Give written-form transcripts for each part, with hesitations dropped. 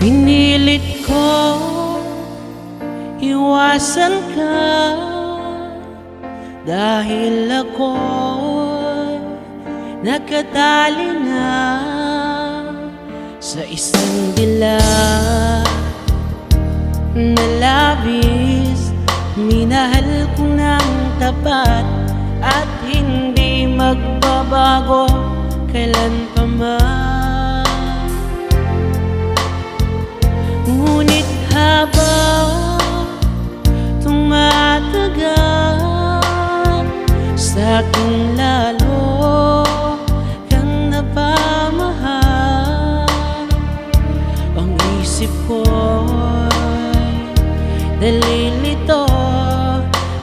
Pinilit ko iwasan ka dahil ako'y nakatali na sa isang dilag na labis. Minahal ko ng tapat at hindi magbabago kailan pa man. Ngunit habang tumatagal, sa'kin lalo kang napamahal. Ang isip ko'y nalilito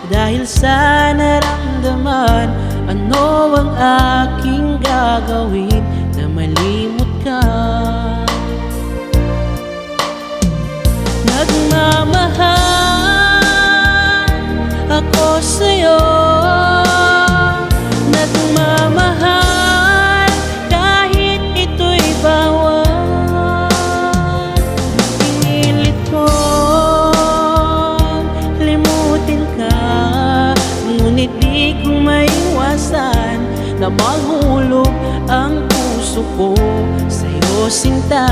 dahil sa naramdaman. Ano ang aking gagawin na malimot ka? Nagmamahal ako sa'yo, nagmamahal kahit ito'y bawal. Pinilit kong limutin ka, ngunit di ko maiwasan na mahulog ang puso ko sa'yo, sinta.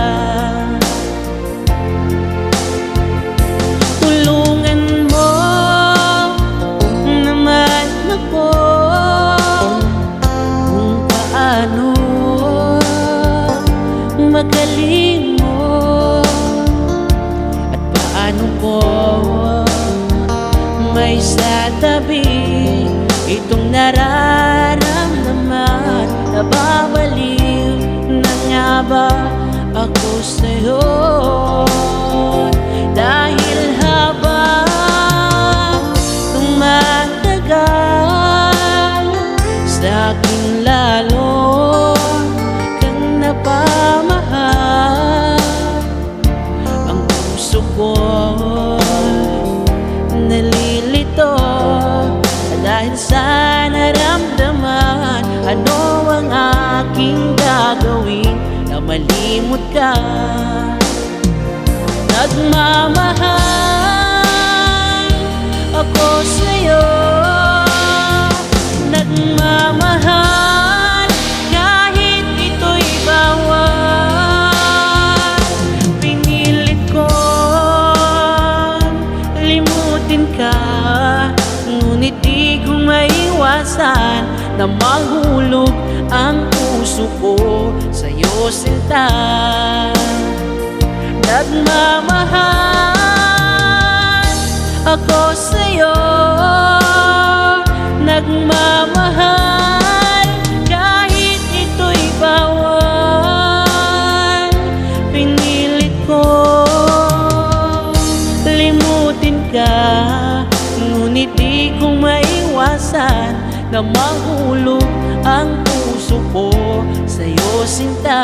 Tulungan mo naman ako kung paano makalimot at paano ko may satabi itong nararamdaman. Nababaliw na nga ba ako sa'yo? Dahil habang tumatagal, sa'kin lalo kang napamahal. Ang puso ko'y nalilito dahil sa naramdaman. Ano ang aking gagawin na malimot ka? Nagmamahal ako sa'yo, nagmamahal kahit ito'y bawal. Pinilit kong limutin ka, ngunit di ko maiwasan na mahulog ang puso ko sa'yo, sinta. Nagmamahal ako sa'yo, nagmamahal kahit ito'y bawal. Pinilit ko limutin ka, ngunit di ko maiwasan na mahulog ang puso ko sa'yo, sinta.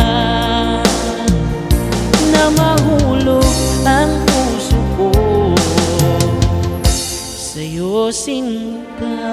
Na mahulog ang puso ko sa'yo, sinta.